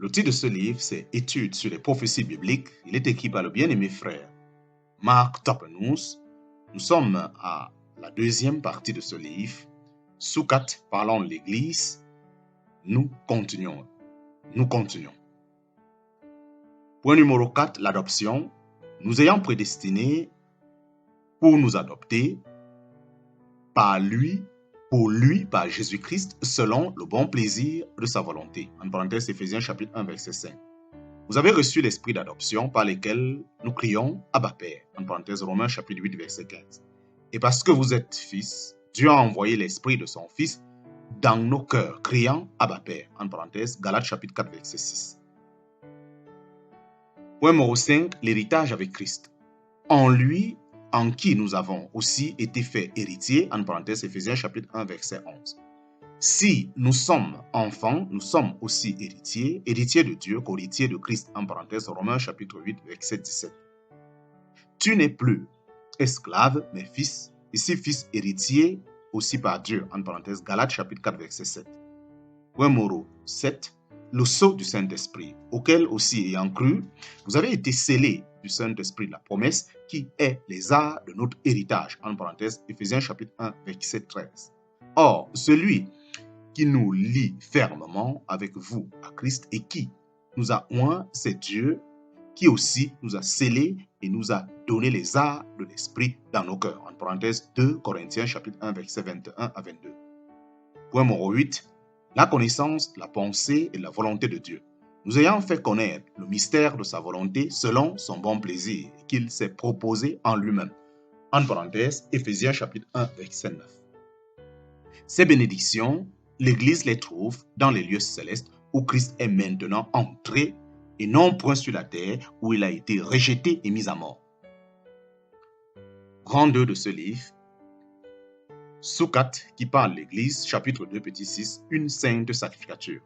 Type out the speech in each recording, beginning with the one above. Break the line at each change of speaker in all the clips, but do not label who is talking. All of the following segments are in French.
Le titre de ce livre, c'est Études sur les prophéties bibliques. Il est écrit par le bien-aimé frère Mark Toppenhuis. Nous sommes à la deuxième partie de ce livre. Soukat parlant de l'Église. Nous continuons. Point numéro 4, l'adoption. Nous ayant prédestinés pour nous adopter par lui, pour lui, par Jésus-Christ, selon le bon plaisir de sa volonté. En parenthèse, Éphésiens chapitre 1, verset 5. Vous avez reçu l'esprit d'adoption par lequel nous crions Abba Père. En parenthèse, Romains chapitre 8, verset 15. Et parce que vous êtes fils, Dieu a envoyé l'esprit de son Fils dans nos cœurs, criant Abba Père. En parenthèse, Galates chapitre 4, verset 6. Point numéro 5, l'héritage avec Christ. En lui, en qui nous avons aussi été faits héritiers, en parenthèse, Éphésiens chapitre 1, verset 11. Si nous sommes enfants, nous sommes aussi héritiers, héritiers de Dieu, co-héritiers de Christ, en parenthèse, Romains chapitre 8, verset 17. Tu n'es plus esclave, mais fils, ici fils héritier aussi par Dieu, en parenthèse, Galates chapitre 4, verset 7. Point numéro 7, le sceau du Saint-Esprit, auquel aussi ayant cru, vous avez été scellés du Saint-Esprit de la promesse, qui est les arts de notre héritage, en parenthèse, Éphésiens chapitre 1, verset 13. Or, celui qui nous lie fermement avec vous à Christ et qui nous a oints, c'est Dieu, qui aussi nous a scellés et nous a donné les arts de l'Esprit dans nos cœurs, en parenthèse 2 Corinthiens chapitre 1, verset 21 à 22. Point numéro 8, la connaissance de la pensée et de la volonté de Dieu. Nous ayant fait connaître le mystère de sa volonté selon son bon plaisir qu'il s'est proposé en lui-même. En parenthèse, Éphésiens chapitre 1, verset 9. Ces bénédictions, l'Église les trouve dans les lieux célestes où Christ est maintenant entré et non point sur la terre où il a été rejeté et mis à mort. Grand 2 de ce livre, Soukat qui parle de l'Église, chapitre 2, petit 6, une sainte sacrificature.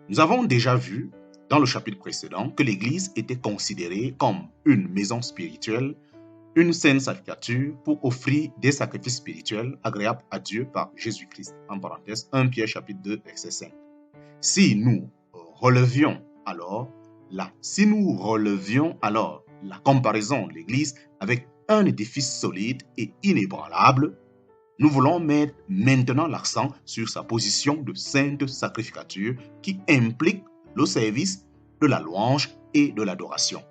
Nous avons déjà vu dans le chapitre précédent que l'Église était considérée comme une maison spirituelle, une sainte sacrificature pour offrir des sacrifices spirituels agréables à Dieu par Jésus-Christ. En parenthèse, 1 Pierre chapitre 2, verset 5. Si nous relevions alors la comparaison de l'Église avec un édifice solide et inébranlable, nous voulons mettre maintenant l'accent sur sa position de sainte sacrificature qui implique le service de la louange et de l'adoration.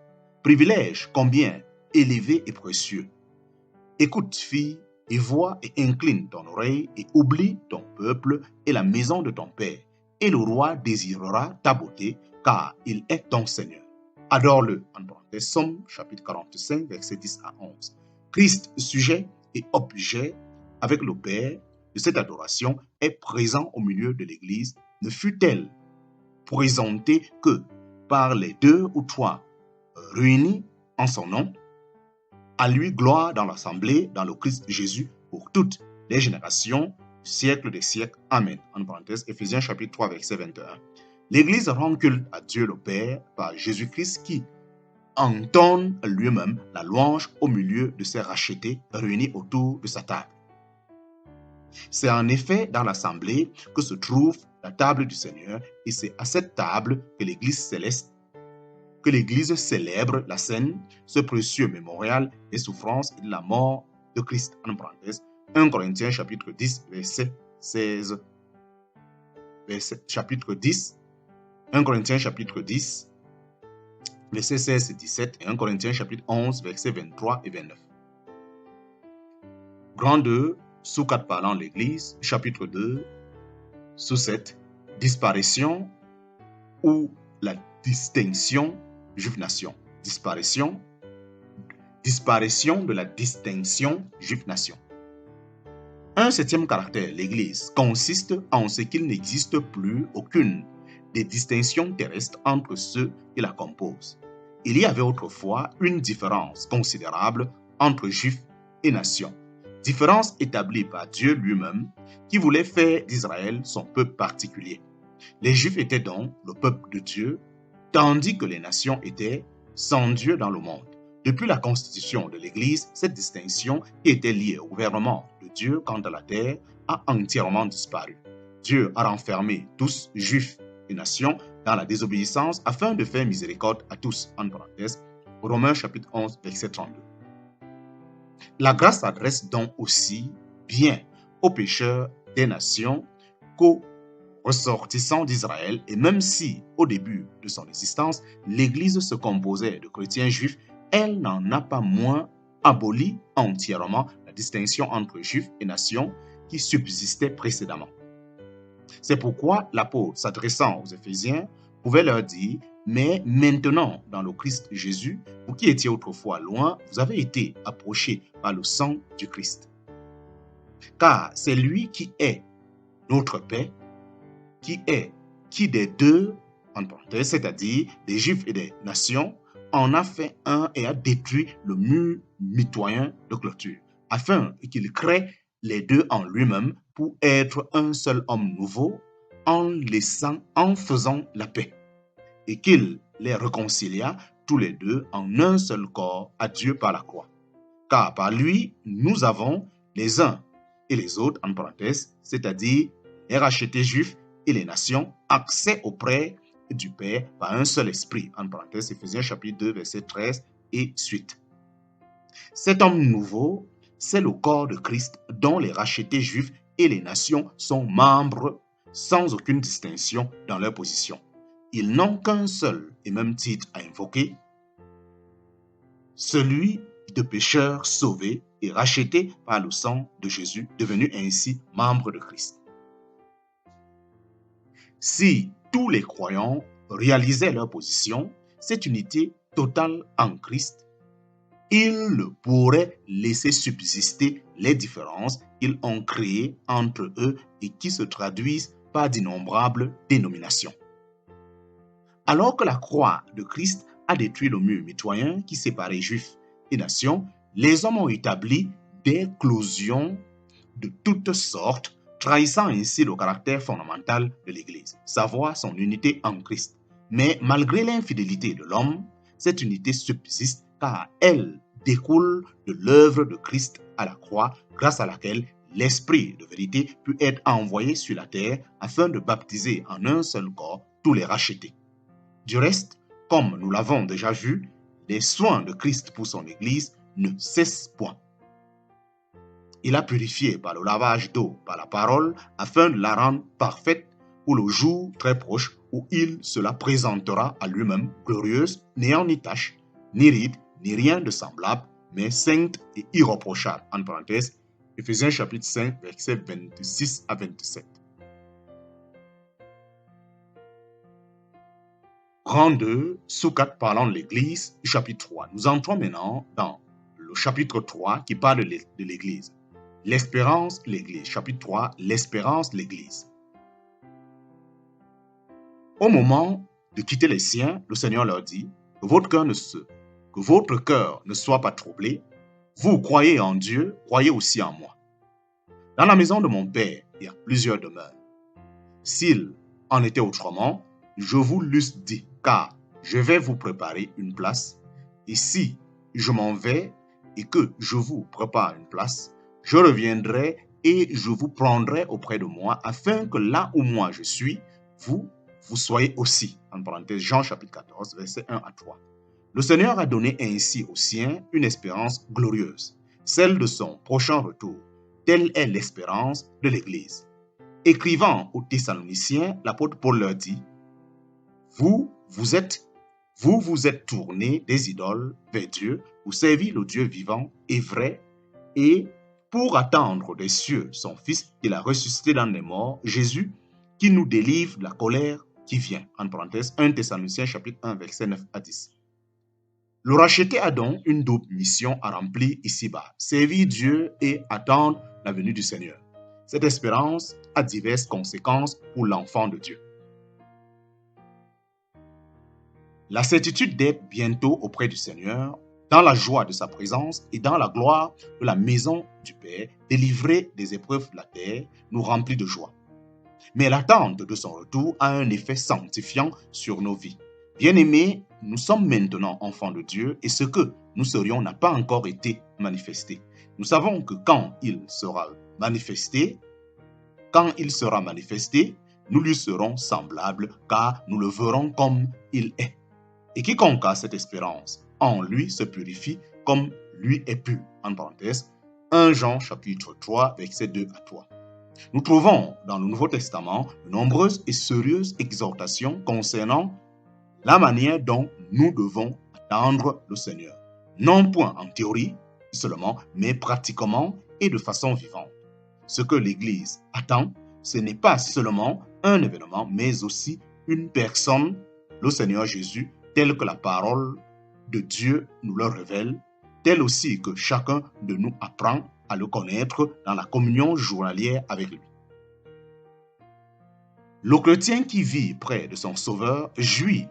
Privilège combien élevé et précieux. Écoute, fille, et vois et incline ton oreille et oublie ton peuple et la maison de ton père. Et le roi désirera ta beauté, car il est ton Seigneur. Adore-le. En parenthèse, Somme, chapitre 45, verset 10 à 11. Christ, sujet et objet, avec le Père de cette adoration, est présent au milieu de l'Église. Ne fut-elle présentée que par les 2 ou 3 réunis en son nom? À lui gloire dans l'assemblée, dans le Christ Jésus, pour toutes les générations, siècles des siècles. Amen. En parenthèse, Éphésiens chapitre 3, verset 21. L'Église rend culte à Dieu le Père par Jésus-Christ qui entonne lui-même la louange au milieu de ses rachetés réunis autour de sa table. C'est en effet dans l'assemblée que se trouve la table du Seigneur et c'est à cette table que l'Église célèbre la scène, ce précieux mémorial des souffrances et de la mort de Christ. En parenthèse, 1 Corinthiens chapitre 10, verset 16. 1 Corinthiens chapitre 10, verset 16 et 17 et 1 Corinthiens chapitre 11, verset 23 et 29. Grand 2, Soukat parlant de l'Église, chapitre 2, sous 7, disparition ou la distinction juif-nation. Disparition de la distinction juif-nation. Un septième caractère, l'Église, consiste en ce qu'il n'existe plus aucune des distinctions terrestres entre ceux qui la composent. Il y avait autrefois une différence considérable entre juifs et nations. Différence établie par Dieu lui-même qui voulait faire d'Israël son peuple particulier. Les Juifs étaient donc le peuple de Dieu, tandis que les nations étaient sans Dieu dans le monde. Depuis la constitution de l'Église, cette distinction qui était liée au gouvernement de Dieu quant à la terre a entièrement disparu. Dieu a renfermé tous, juifs et nations dans la désobéissance afin de faire miséricorde à tous. En parenthèse, Romains chapitre 11, verset 32. La grâce s'adresse donc aussi bien aux pécheurs des nations qu'aux ressortissants d'Israël, et même si, au début de son existence, l'Église se composait de chrétiens juifs, elle n'en a pas moins aboli entièrement la distinction entre juifs et nations qui subsistait précédemment. C'est pourquoi l'apôtre, s'adressant aux Éphésiens, pouvait leur dire « Mais maintenant, dans le Christ Jésus, vous qui étiez autrefois loin, vous avez été approchés par le sang du Christ. Car c'est lui qui est notre paix, qui des deux, en parenthèse, c'est-à-dire des Juifs et des nations, en a fait un et a détruit le mur mitoyen de clôture, afin qu'il crée les deux en lui-même pour être un seul homme nouveau, en faisant la paix, et qu'il les réconcilia tous les deux en un seul corps à Dieu par la croix. Car par lui, nous avons les uns et les autres, en parenthèse, c'est-à-dire les rachetés juifs et les nations, accès auprès du Père par un seul esprit, en parenthèse, Éphésiens chapitre 2, verset 13 et suite. Cet homme nouveau, c'est le corps de Christ dont les rachetés juifs et les nations sont membres sans aucune distinction dans leur position. Ils n'ont qu'un seul et même titre à invoquer, celui de pécheurs sauvés et rachetés par le sang de Jésus, devenus ainsi membres de Christ. Si tous les croyants réalisaient leur position, cette unité totale en Christ, ils ne pourraient laisser subsister les différences qu'ils ont créées entre eux et qui se traduisent par d'innombrables dénominations. Alors que la croix de Christ a détruit le mur mitoyen qui séparait juifs et nations, les hommes ont établi des cloisons de toutes sortes, trahissant ainsi le caractère fondamental de l'Église, savoir son unité en Christ. Mais malgré l'infidélité de l'homme, cette unité subsiste car elle découle de l'œuvre de Christ à la croix, grâce à laquelle l'Esprit de vérité peut être envoyé sur la terre afin de baptiser en un seul corps tous les rachetés. Du reste, comme nous l'avons déjà vu, les soins de Christ pour son Église ne cessent point. Il a purifié par le lavage d'eau, par la parole, afin de la rendre parfaite pour le jour très proche où il se la présentera à lui-même, glorieuse, n'ayant ni tache, ni ride, ni rien de semblable, mais sainte et irréprochable. En parenthèse, Éphésiens chapitre 5, versets 26 à 27. Grand 2, sous-4 parlant de l'Église, chapitre 3. Nous entrons maintenant dans le chapitre 3 qui parle de l'Église. L'espérance, l'Église. Chapitre 3, l'espérance, l'Église. Au moment de quitter les siens, le Seigneur leur dit que votre cœur ne soit pas troublé. Vous croyez en Dieu, croyez aussi en moi. Dans la maison de mon Père, il y a plusieurs demeures. S'il en était autrement, je vous l'eusse dit, car je vais vous préparer une place. Et si je m'en vais et que je vous prépare une place, je reviendrai et je vous prendrai auprès de moi, afin que là où moi je suis, vous soyez aussi. En parenthèse, Jean chapitre 14, versets 1 à 3. Le Seigneur a donné ainsi aux siens une espérance glorieuse, celle de son prochain retour. Telle est l'espérance de l'Église. Écrivant aux Thessaloniciens, l'apôtre Paul leur dit, vous vous êtes tournés des idoles vers Dieu pour servir le Dieu vivant et vrai et pour attendre des cieux son Fils qu'il a ressuscité dans les morts, Jésus, qui nous délivre de la colère qui vient. En parenthèse, 1 Thessaloniciens chapitre 1, versets 9 à 10. Le racheté a donc une double mission à remplir ici-bas, servir Dieu et attendre la venue du Seigneur. Cette espérance a diverses conséquences pour l'enfant de Dieu. La certitude d'être bientôt auprès du Seigneur, dans la joie de sa présence et dans la gloire de la maison du Père, délivré des épreuves de la terre, nous remplit de joie. Mais l'attente de son retour a un effet sanctifiant sur nos vies. Bien-aimés, nous sommes maintenant enfants de Dieu et ce que nous serions n'a pas encore été manifesté. Nous savons que quand il sera manifesté, nous lui serons semblables, car nous le verrons comme il est. Et quiconque a cette espérance en lui se purifie comme lui est pur. En parenthèse, 1 Jean chapitre 3, verset 2 à 3. Nous trouvons dans le Nouveau Testament de nombreuses et sérieuses exhortations concernant la manière dont nous devons attendre le Seigneur. Non point en théorie seulement, mais pratiquement et de façon vivante. Ce que l'Église attend, ce n'est pas seulement un événement, mais aussi une personne, le Seigneur Jésus, tel que la parole de Dieu nous le révèle, tel aussi que chacun de nous apprend à le connaître dans la communion journalière avec lui. Le chrétien qui vit près de son Sauveur jouit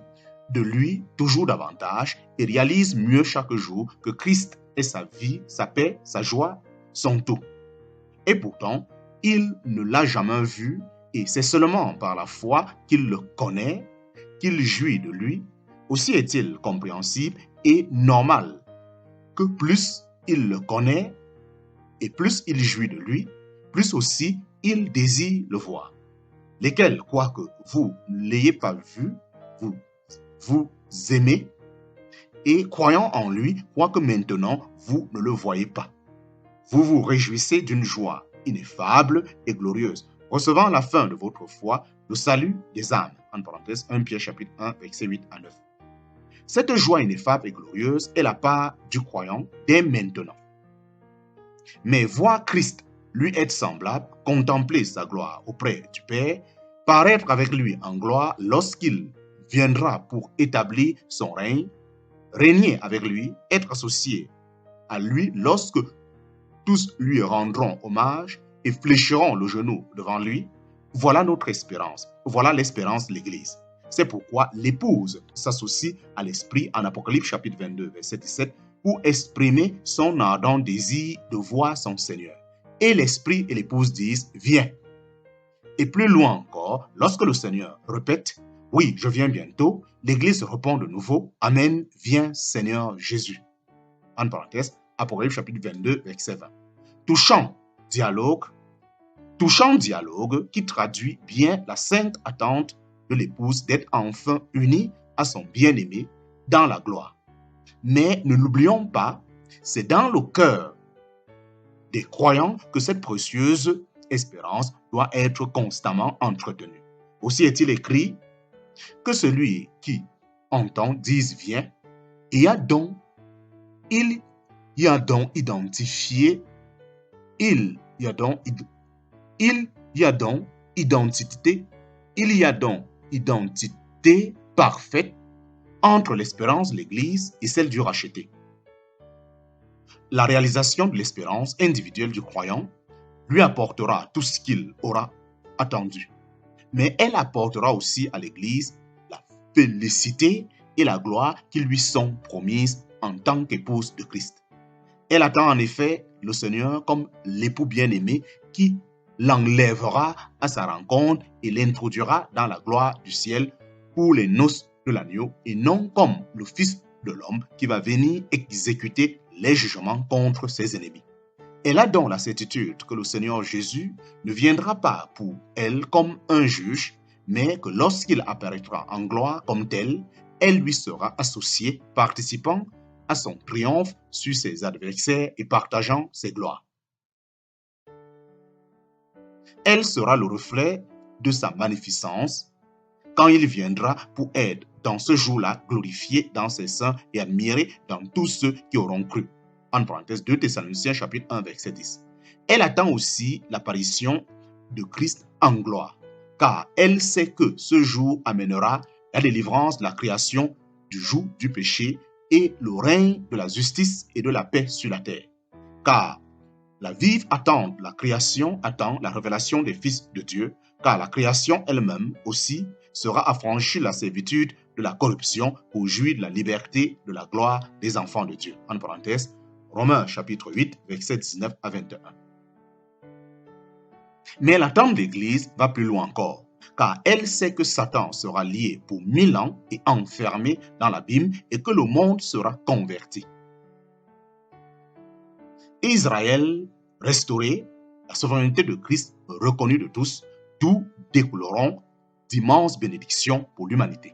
de lui toujours davantage et réalise mieux chaque jour que Christ est sa vie, sa paix, sa joie, son tout. Et pourtant, il ne l'a jamais vu et c'est seulement par la foi qu'il le connaît, qu'il jouit de lui. Aussi est-il compréhensible et normal que plus il le connaît et plus il jouit de lui, plus aussi il désire le voir. Lesquels, quoique vous ne l'ayez pas vu, vous aimez, et croyant en lui, quoique maintenant vous ne le voyez pas. Vous vous réjouissez d'une joie ineffable et glorieuse, recevant à la fin de votre foi le salut des âmes. En parenthèse, 1 Pierre chapitre 1, verset 8 à 9. Cette joie ineffable et glorieuse est la part du croyant dès maintenant. Mais voir Christ lui être semblable, contempler sa gloire auprès du Père, paraître avec lui en gloire lorsqu'il viendra pour établir son règne, régner avec lui, être associé à lui lorsque tous lui rendront hommage et fléchiront le genou devant lui, voilà notre espérance, voilà l'espérance de l'Église. C'est pourquoi l'épouse s'associe à l'Esprit en Apocalypse chapitre 22, verset 17, pour exprimer son ardent désir de voir son Seigneur. Et l'Esprit et l'épouse disent « Viens ». Et plus loin encore, lorsque le Seigneur répète « Oui, je viens bientôt », l'Église répond de nouveau « Amen, viens Seigneur Jésus ». En parenthèse, Apocalypse chapitre 22, verset 20. Touchant dialogue qui traduit bien la sainte attente de l'épouse d'être enfin unie à son bien-aimé dans la gloire. Mais ne l'oublions pas, c'est dans le cœur des croyants que cette précieuse espérance doit être constamment entretenue. Aussi est-il écrit que celui qui entend dise viens, il y a donc identité parfaite entre l'espérance de l'Église et celle du racheté. La réalisation de l'espérance individuelle du croyant lui apportera tout ce qu'il aura attendu. Mais elle apportera aussi à l'Église la félicité et la gloire qui lui sont promises en tant qu'épouse de Christ. Elle attend en effet le Seigneur comme l'époux bien-aimé qui l'enlèvera à sa rencontre et l'introduira dans la gloire du ciel pour les noces de l'agneau et non comme le Fils de l'homme qui va venir exécuter les jugements contre ses ennemis. Elle a donc la certitude que le Seigneur Jésus ne viendra pas pour elle comme un juge, mais que lorsqu'il apparaîtra en gloire comme tel, elle lui sera associée, participant à son triomphe sur ses adversaires et partageant ses gloires. Elle sera le reflet de sa magnificence quand il viendra pour être dans ce jour-là glorifié dans ses saints et admiré dans tous ceux qui auront cru. En parenthèse, 2 Thessaloniciens chapitre 1 verset 10. Elle attend aussi l'apparition de Christ en gloire, car elle sait que ce jour amènera la délivrance de la création du joug du péché et le règne de la justice et de la paix sur la terre. Car la vive attente de la création attend la révélation des fils de Dieu, car la création elle-même aussi sera affranchie de la servitude de la corruption pour jouir de la liberté de la gloire des enfants de Dieu. En parenthèse, Romains chapitre 8, versets 19 à 21. Mais l'attente de l'Église va plus loin encore, car elle sait que Satan sera lié pour 1000 ans et enfermé dans l'abîme et que le monde sera converti. Israël restauré, la souveraineté de Christ reconnue de tous, tout découleront d'immenses bénédictions pour l'humanité.